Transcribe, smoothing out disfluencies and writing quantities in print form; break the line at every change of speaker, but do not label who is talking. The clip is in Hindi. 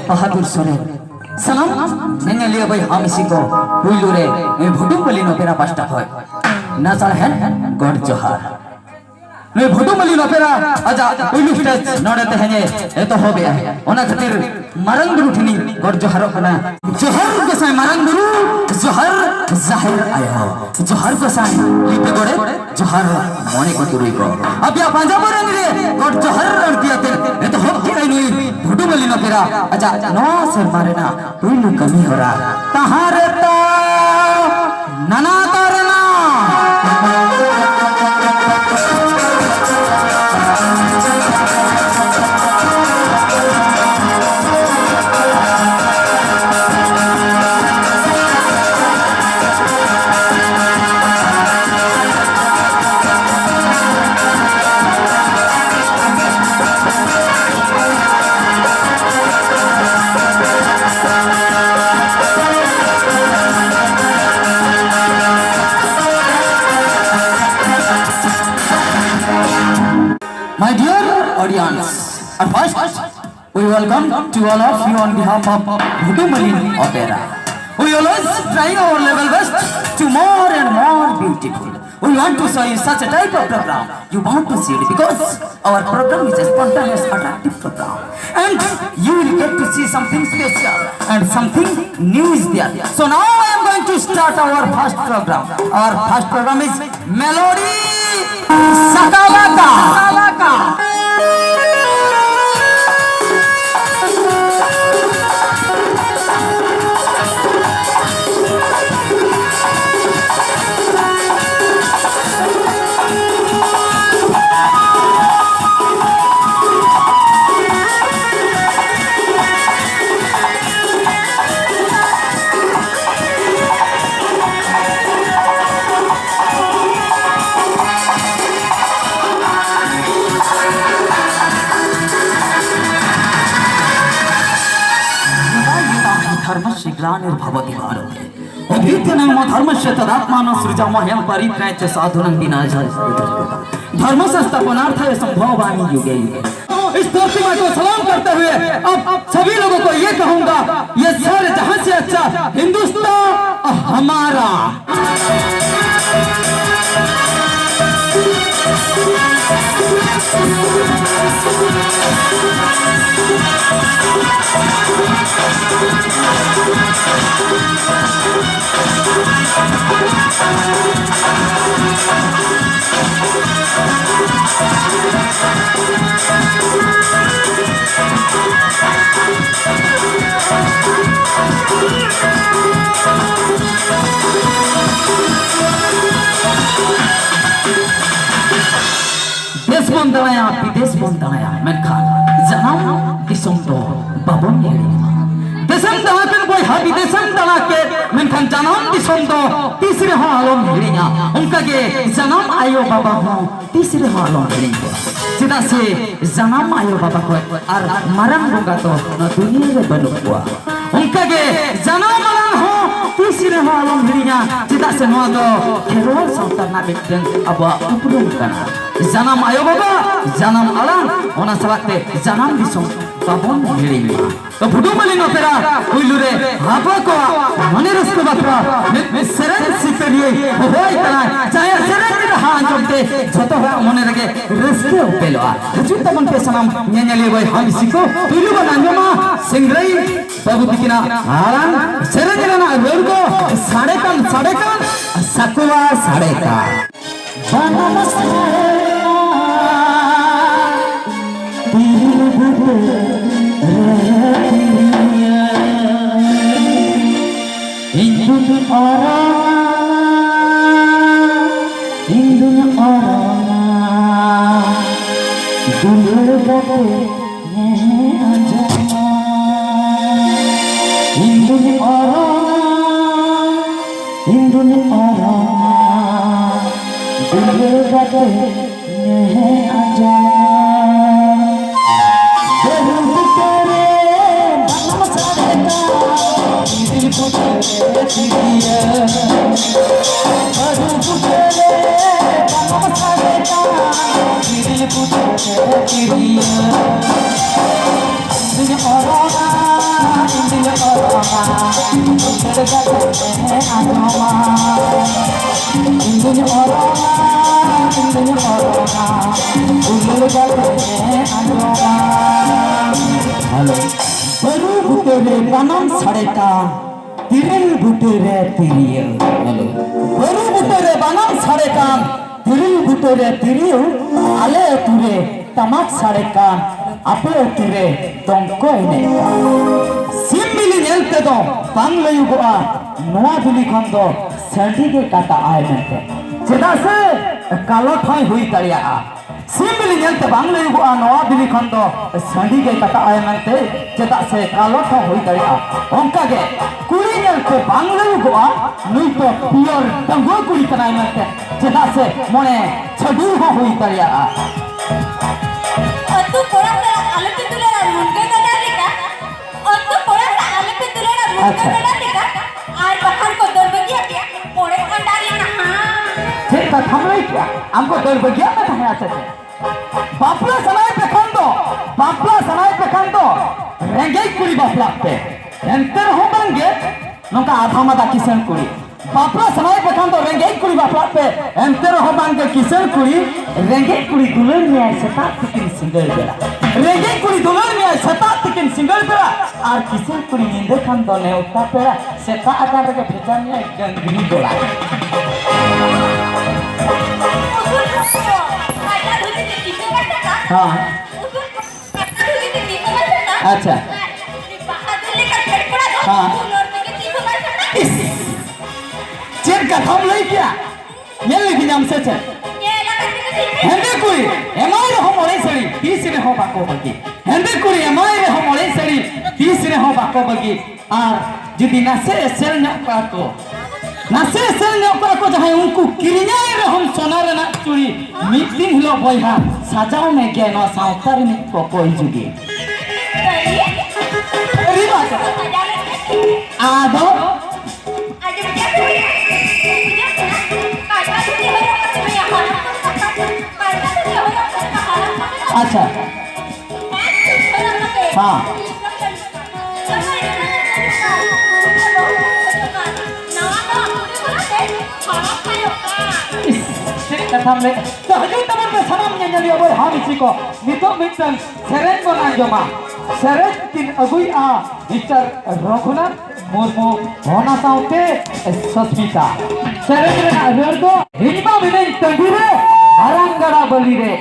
बहादुर सोने सलाम नंगे लिया भाई हम इसी को हुईलुरे मैं भुटुम बली नो पेरा पास्टा होय नाचल है गॉड जोहार मैं भुटुम बली नो पेरा आजा हुईलु स्टेज नोड़ते हैं ये तो हो गया ओना खातिर मरंग गुरु ठिनी गॉड जोहार कना जोहार को साय मरंग गुरु जोहार जाहिर आया जोहार को साय लिपे गोड़े जोहार मोने को तुरी को अब या पंजाब रे रे गॉड जोहार और दिया ते ये तो हो गया नहीं भुटुम बली नो पेरा आजा नो से मारे ना हुईलु कमी हो रहा तहारे ता नना तारना My dear audience, at first we welcome to all of you on behalf of Bhutu Marine Opera. We always try our level best to more and more beautiful. We want to show you such a type of program. You want to see it because our program is a spontaneous, attractive program, and you will get to see something special and something new is there. So now I am going to start our first program. Our first program is Melody Sakalaka. धर्मस्य ग्लानिर्भवति भारते अभीत्यनमो धर्मस्य तदात्मानो सृजामह्यं परित्रायच साधुनं विनाशाय धर्म संस्थापनार्थाय संभवामि युगे युगे। इस प्रतिमा को सलाम करते हुए अब सभी लोगों को ये कहूंगा, ये सारे जहां से अच्छा हिंदुस्तान हमारा। देश बंदाया विदेश बंदाया मेनखान जनाम दिसम तो बाबन येड़ी देशम दाना के कोई हाबी देशम दाना के मेनखान जनाम दिसम तो तीसरे हो आलम येड़िया उनका के जनाम आयो बाबा हो तीसरे हो आलम येड़िया सीधा से जनाम आयो बाबा को और मरण होगा तो न दुनिया में बनो हुआ उनका के जनाम मरण हो तीसरे हो आलम येड़िया सीधा से नो तो हेरोल संतान ना बिकन अब उपरुम करना जन्म आयो बाबा जन्म आलाम ओना सलाते जन्म दिसो बाबन हेड़ी तो भुटुम बली नो पेरा हुईलुरे हापा को मने रस्ते बात्रा में सेरेन सिपेरिए होय तना चाहे सेरेन रहा जबते जतो मने रगे रस्ते उपेलवा जुत मन पे सनम न्यान्याले भाई हम सिको हुईलु बनांगमा सिंगरई बाबू दिकिना आलाम सेरेन ना रोडको साढ़े कान सकुवा साढ़े का उल्लू गाते नेहे आजा रूप तेरे बनम सारे का दिल को तेरे दिया रूप तेरे बनम सारे का दिल को तेरे दिया दिल औरोना दिल औरोना उल्लू गाते नेहे आजा दिल औरोना उल्लू गाते नेहे आजा हेलो बरू बुटेरे बनम साड़े का तिरिल बुटेरे तिरिय हेलो बरू बुटेरे बनम साड़े का तिरिल बुटेरे तिरिय आले तुरे तमाक साड़े का अपे तुरे तंको इने सिम मिली नेलते दो बांग लयुगोआ नोआ बिली खन दो सेंडी के काटा आए मेंते चेदा से कालो ठाई हुई तड़िया सिम मिली नेलते बांग लयुगोआ नोआ बिली खन दो सेंडी के काटा आए मेंते चेदा से कालो ठाई हुई तड़िया ओंका के कुड़ी नेलते बांग लयुगोआ नुई तो पियर तंगो कुड़ी कनाई मेंते चेदा से मोने छडू हो हुई तड़िया
तू थोड़ा सा आलू पे तुलेरा मुंडे कटा देगा और तू थोड़ा सा आलू पे तुलेरा मुंडे कटा देगा और बाहर को दौड़ बगिया क्या पोड़े अंडारी ना
ठीक है हम नहीं क्या हमको दौड़ बगिया में कहाँ आते थे बापला सनाई पे खन दो रेंगे कुड़ी बापला पे एंटर हो बंगे नौका आधा मादा किसान कुड़ी बापला सनाई पे खन दो रेंगे कुड़ी बापला पे एंटर हो बंगे किसान कुड़ी रेंगे कुड़ी दुल्हन में आए सतात तिकिन सिंगल बेला रेंगे कुड़ी दुल्हन में आए सतात तिकिन सिंगल बेला और किसान कुड़ी नींदे खन दो ने उठा पेड़ा सेता आकार के भेजा में गंगनी बोला हाँ अच्छा हाँ चेक का थम नहीं किया ये लेकिन हमसे चल हेंदे कुड़ी एमाई रे हो मोरे सड़ी 30 रे हो बाको बगी हेंदे कुड़ी एमाई रे हो मोरे सड़ी 30 रे हो बाको बगी और जदी नासे सेल न्या को जहां उनको किरियाई रे हम सोना रे ना चूड़ी मीटिंग लो बयहा साजाओ में के नो साउतार में को कोई जुगी अरे बात आदो अच्छा हाँ कथा में तो हजू तमन में सनम न्याली अब हम इसी को नितो मिटन सेरेन को नाजमा सेरेन तीन अगुई आ मिस्टर रघुनाथ मुर्मू होना साउते सस्मिता सेरेन रे ना अबेर दो हिमा विनय तंगुरे हरंगड़ा बली रे